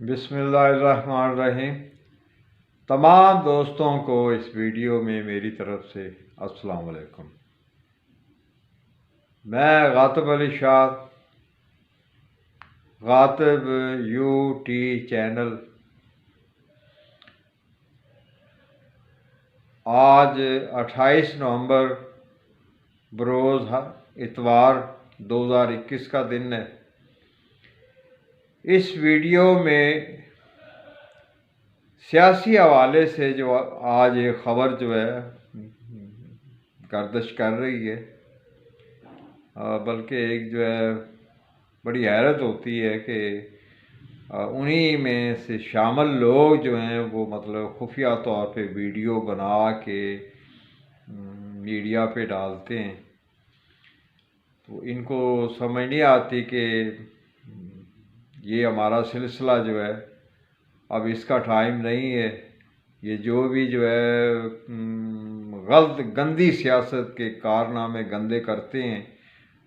بسم اللہ الرحمن الرحیم۔ تمام دوستوں کو اس ویڈیو میں میری طرف سے السلام علیکم۔ میں غاطب Ali Shah, غاطب U T channel, آج 28 نومبر بروز اتوار 2021 کا دن ہے۔ اس ویڈیو میں سیاسی حوالے سے جو آج ایک خبر جو ہے گردش کر رہی ہے، بلکہ ایک جو ہے بڑی حیرت ہوتی ہے کہ انہی میں سے شامل لوگ جو ہیں وہ مطلب خفیہ طور پہ ویڈیو بنا کے میڈیا پہ ڈالتے ہیں، تو ان کو سمجھ نہیں آتی کہ یہ ہمارا سلسلہ جو ہے اب اس کا ٹائم نہیں ہے۔ یہ جو بھی جو ہے غلط گندی سیاست کے کارنامے گندے کرتے ہیں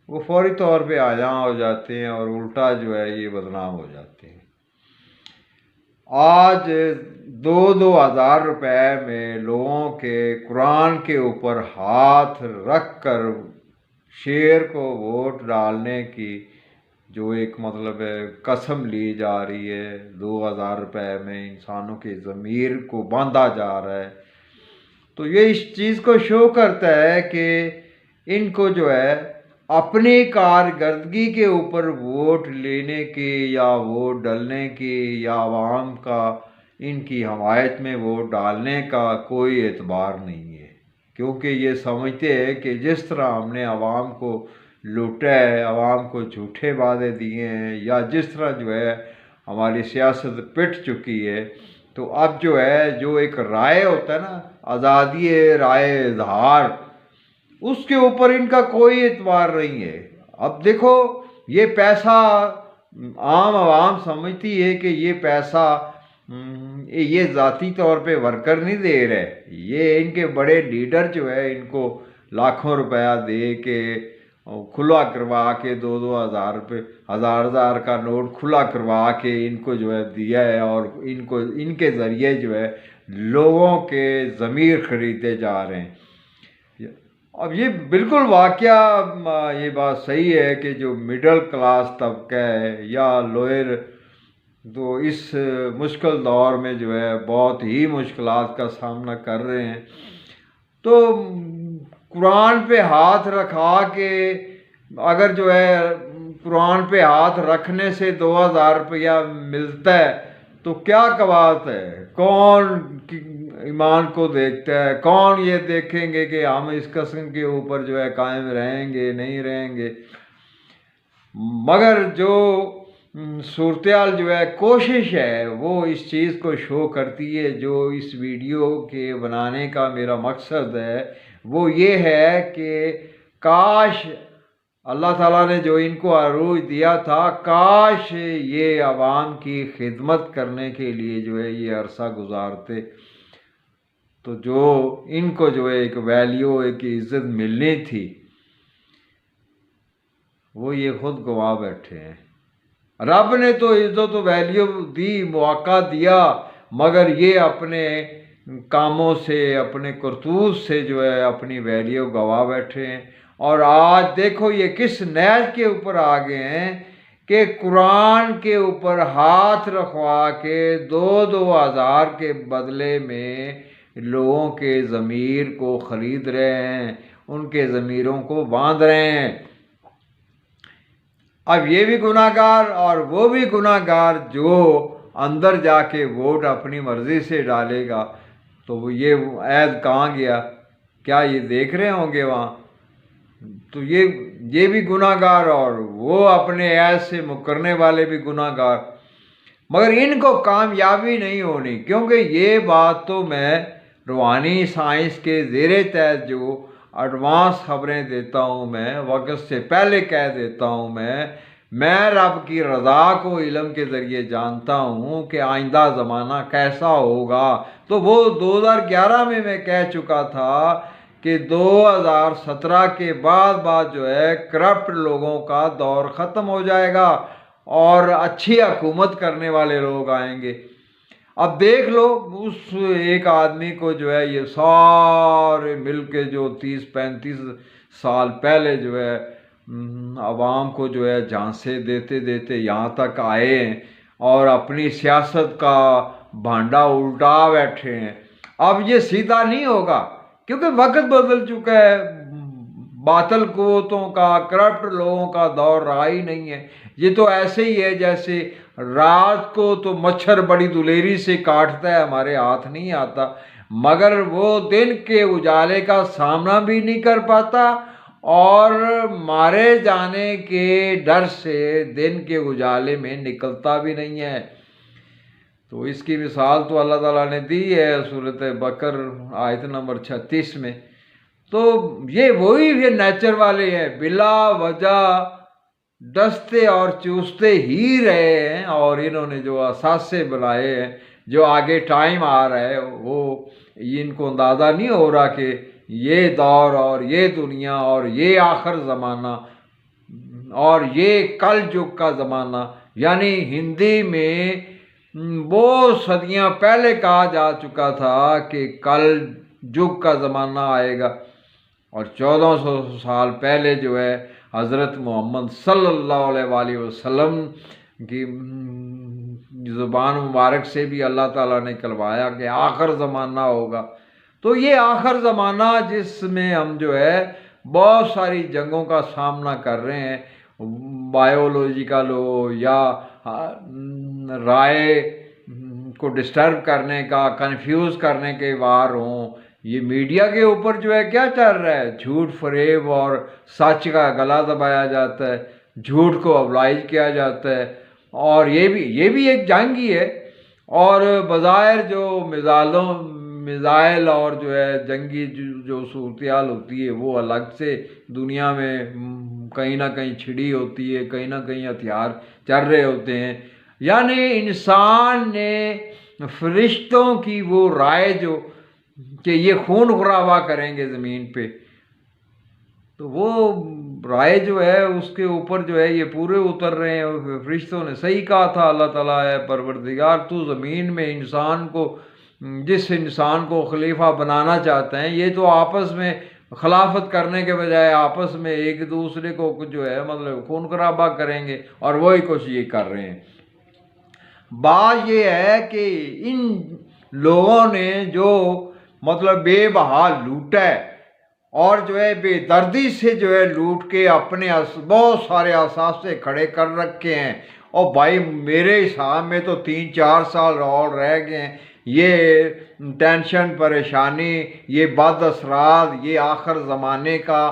وہ فوری طور پہ آجاں ہو جاتے ہیں اور الٹا جو ہے یہ بدنام ہو جاتے ہیں۔ آج 2,000 روپے میں لوگوں کے قرآن کے اوپر ہاتھ رکھ کر شیر کو ووٹ ڈالنے کی جو ایک مطلب قسم لی جا رہی ہے، 2,000 روپے میں انسانوں کے ضمیر کو باندھا جا رہا ہے، تو یہ اس چیز کو شو کرتا ہے کہ ان کو جو ہے اپنی کارکردگی کے اوپر ووٹ لینے کی یا ووٹ ڈالنے کی یا عوام کا ان کی حمایت میں ووٹ ڈالنے کا کوئی اعتبار نہیں ہے، کیونکہ یہ سمجھتے ہیں کہ جس طرح ہم نے عوام کو لوٹا ہے، عوام کو جھوٹے وعدے دیے ہیں، یا جس طرح جو ہے ہماری سیاست پٹ چکی ہے، تو اب جو ہے جو ایک رائے ہوتا ہے نا، آزادی رائے اظہار، اس کے اوپر ان کا کوئی اعتبار نہیں ہے۔ اب دیکھو، یہ پیسہ عام عوام سمجھتی ہے کہ یہ پیسہ یہ ذاتی طور پہ ورکر نہیں دے رہے، یہ ان کے بڑے لیڈر جو ہے ان کو لاکھوں روپیہ دے کے کھلا کروا کے 2,000 روپے 1,000 کا نوٹ کھلا کروا کے ان کو جو ہے دیا ہے، اور ان کے ذریعے جو ہے لوگوں کے ضمیر خریدے جا رہے ہیں۔ اب یہ بالکل واقعہ یہ بات صحیح ہے کہ جو مڈل کلاس طبقہ ہے یا لوئر، تو اس مشکل دور میں جو ہے بہت ہی مشکلات کا سامنا کر رہے ہیں، تو قرآن پہ ہاتھ رکھا کے اگر جو ہے قرآن پہ ہاتھ رکھنے سے 2,000 روپیہ ملتا ہے تو کیا بات ہے؟ کون ایمان کو دیکھتا ہے؟ کون یہ دیکھیں گے کہ ہم اس قسم کے اوپر جو ہے قائم رہیں گے نہیں رہیں گے؟ مگر جو صورتحال جو ہے کوشش ہے وہ اس چیز کو شو کرتی ہے۔ جو اس ویڈیو کے بنانے کا میرا مقصد ہے وہ یہ ہے کہ کاش اللہ تعالیٰ نے جو ان کو عروج دیا تھا، کاش یہ عوام کی خدمت کرنے کے لیے جو ہے یہ عرصہ گزارتے، تو جو ان کو جو ہے ایک ویلیو، ایک عزت ملنی تھی، وہ یہ خود گنوا بیٹھے ہیں۔ رب نے تو عزت و ویلیو دی، موقع دیا، مگر یہ اپنے کاموں سے، اپنے کرتوت سے جو ہے اپنی ویلیو گنوا بیٹھے ہیں۔ اور آج دیکھو یہ کس نیز کے اوپر آ گئے ہیں کہ قرآن کے اوپر ہاتھ رکھوا کے 2,000 کے بدلے میں لوگوں کے ضمیر کو خرید رہے ہیں، ان کے ضمیروں کو باندھ رہے ہیں۔ اب یہ بھی گناہ گار اور وہ بھی گناہ گار جو اندر جا کے ووٹ اپنی مرضی سے ڈالے گا، تو وہ یہ عہد کہاں گیا؟ کیا یہ دیکھ رہے ہوں گے وہاں؟ تو یہ بھی گناہ گار اور وہ اپنے عہد سے مکرنے والے بھی گناہ گار، مگر ان کو کامیابی نہیں ہونی، کیونکہ یہ بات تو میں روحانی سائنس کے زیر تحت جو ایڈوانس خبریں دیتا ہوں، میں وقت سے پہلے کہہ دیتا ہوں، میں رب کی رضا کو علم کے ذریعے جانتا ہوں کہ آئندہ زمانہ کیسا ہوگا۔ تو وہ 2011 میں کہہ چکا تھا کہ 2017 کے بعد جو ہے کرپٹ لوگوں کا دور ختم ہو جائے گا، اور اچھی حکومت کرنے والے لوگ آئیں گے۔ اب دیکھ لو اس ایک آدمی کو جو ہے یہ سارے مل کے جو 30-35 سال پہلے جو ہے عوام کو جو ہے جھانسے دیتے دیتے یہاں تک آئے ہیں اور اپنی سیاست کا بھانڈا الٹا بیٹھے ہیں۔ اب یہ سیدھا نہیں ہوگا کیونکہ وقت بدل چکا ہے، باطل قوتوں کا، کرپٹ لوگوں کا دور رہا ہی نہیں ہے۔ یہ تو ایسے ہی ہے جیسے رات کو تو مچھر بڑی دلیری سے کاٹتا ہے، ہمارے ہاتھ نہیں آتا، مگر وہ دن کے اجالے کا سامنا بھی نہیں کر پاتا اور مارے جانے کے ڈر سے دن کے اجالے میں نکلتا بھی نہیں ہے۔ تو اس کی مثال تو اللہ تعالیٰ نے دی ہے سورۃ بقر آیت نمبر 36 میں۔ تو یہ وہی نیچر والے ہیں، بلا وجہ ڈستے اور چوستے ہی رہے ہیں، اور انہوں نے جو اثاثے بنائے ہیں، جو آگے ٹائم آ رہا ہے وہ ان کو اندازہ نہیں ہو رہا کہ یہ دور اور یہ دنیا اور یہ آخر زمانہ اور یہ کل یگ کا زمانہ، یعنی ہندی میں بہت صدیاں پہلے کہا جا چکا تھا کہ کل یگ کا زمانہ آئے گا، اور 1400 سال پہلے جو ہے حضرت محمد صلی اللہ علیہ وآلہ وسلم کی زبان مبارک سے بھی اللہ تعالیٰ نے کلوایا کہ آخر زمانہ ہوگا۔ تو یہ آخر زمانہ جس میں ہم جو ہے بہت ساری جنگوں کا سامنا کر رہے ہیں، بایولوجیکل ہو یا رائے کو ڈسٹرب کرنے کا، کنفیوز کرنے کے وار ہوں، یہ میڈیا کے اوپر جو ہے کیا چل رہا ہے، جھوٹ فریب اور سچ کا گلا دبایا جاتا ہے، جھوٹ کو ابلائز کیا جاتا ہے، اور یہ بھی ایک جنگ ہی ہے۔ اور بظاہر جو میزائل اور جو ہے جنگی جو صورتحال ہوتی ہے وہ الگ سے دنیا میں کہیں نہ کہیں چھڑی ہوتی ہے، کہیں نہ کہیں ہتھیار چل رہے ہوتے ہیں، یعنی انسان نے فرشتوں کی وہ رائے جو کہ یہ خون خرابہ کریں گے زمین پہ، تو وہ رائے جو ہے اس کے اوپر جو ہے یہ پورے اتر رہے ہیں۔ فرشتوں نے صحیح کہا تھا، اللہ تعالیٰ ہے پروردگار تو زمین میں جس انسان کو خلیفہ بنانا چاہتے ہیں، یہ تو آپس میں خلافت کرنے کے بجائے آپس میں ایک دوسرے کو جو ہے مطلب خون خرابہ کریں گے، اور وہی کچھ یہ کر رہے ہیں۔ بات یہ ہے کہ ان لوگوں نے جو مطلب بے بہا لوٹا ہے اور جو ہے بے دردی سے جو ہے لوٹ کے اپنے بہت سارے اثاثے کھڑے کر رکھے ہیں، اور بھائی میرے حساب میں تو 3-4 سال اور رہ گئے ہیں۔ یہ ٹینشن، پریشانی، یہ بد اثرات، یہ آخر زمانے کا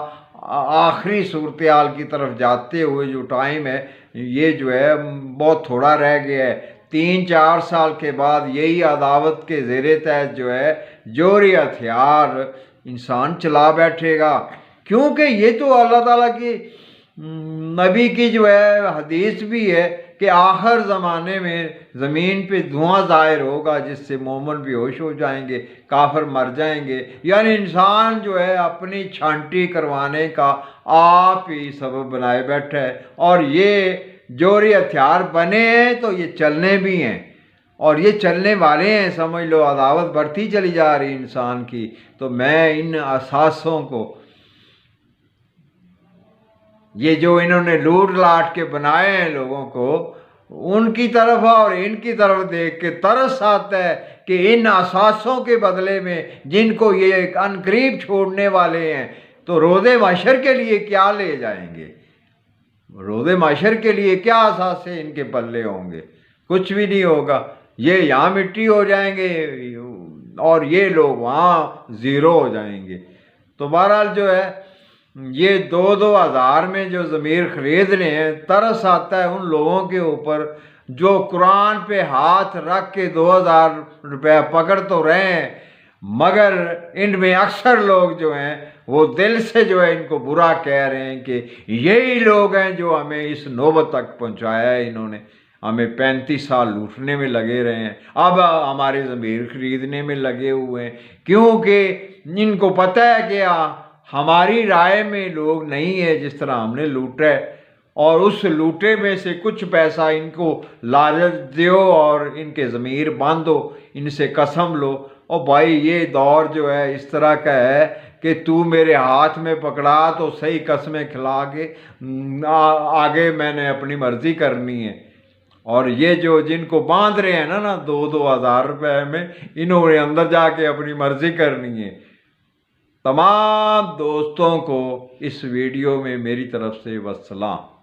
آخری صورتحال کی طرف جاتے ہوئے جو ٹائم ہے یہ جو ہے بہت تھوڑا رہ گیا ہے۔ 3-4 سال کے بعد یہی عداوت کے زیر تحت جو ہے جوہری ہتھیار انسان چلا بیٹھے گا، کیونکہ یہ تو اللہ تعالیٰ کی نبی کی جو ہے حدیث بھی ہے کہ آخر زمانے میں زمین پہ دھواں ظاہر ہوگا جس سے مومن بھی ہوش ہو جائیں گے، کافر مر جائیں گے، یعنی انسان جو ہے اپنی چھانٹی کروانے کا آپ ہی سبب بنائے بیٹھا ہے، اور یہ جوہری ہتھیار بنے ہیں تو یہ چلنے بھی ہیں، اور یہ چلنے والے ہیں، سمجھ لو عداوت بڑھتی چلی جا رہی انسان کی۔ تو میں ان اثاثوں کو، یہ جو انہوں نے لوٹ لاٹ کے بنائے ہیں لوگوں کو، ان کی طرف اور ان کی طرف دیکھ کے ترس آتا ہے کہ ان اثاثوں کے بدلے میں جن کو یہ عنقریب چھوڑنے والے ہیں تو روز محشر کے لیے کیا لے جائیں گے، روز محشر کے لیے کیا اثاثے ان کے پلے ہوں گے، کچھ بھی نہیں ہوگا، یہ یہاں مٹی ہو جائیں گے اور یہ لوگ وہاں زیرو ہو جائیں گے۔ تو بہرحال جو ہے یہ 2-2 ہزار میں جو ضمیر خرید رہے ہیں، ترس آتا ہے ان لوگوں کے اوپر جو قرآن پہ ہاتھ رکھ کے 2000 روپے پکڑ تو رہے ہیں، مگر ان میں اکثر لوگ جو ہیں وہ دل سے جو ہے ان کو برا کہہ رہے ہیں کہ یہی لوگ ہیں جو ہمیں اس نوبت تک پہنچایا ہے، انہوں نے ہمیں 35 سال لوٹنے میں لگے رہے ہیں، اب ہمارے ضمیر خریدنے میں لگے ہوئے ہیں، کیونکہ ان کو پتہ ہے کہ ہماری رائے میں لوگ نہیں ہے جس طرح ہم نے لوٹا ہے، اور اس لوٹے میں سے کچھ پیسہ ان کو لالچ دیو اور ان کے ضمیر باندھو، ان سے قسم لو، اور بھائی یہ دور جو ہے اس طرح کا ہے کہ تو میرے ہاتھ میں پکڑا تو صحیح قسمیں کھلا کے آگے میں نے اپنی مرضی کرنی ہے۔ اور یہ جو جن کو باندھ رہے ہیں نا 2,000 روپے میں، انہوں نے اندر جا کے اپنی مرضی کرنی ہے۔ تمام دوستوں کو اس ویڈیو میں میری طرف سے والسلام۔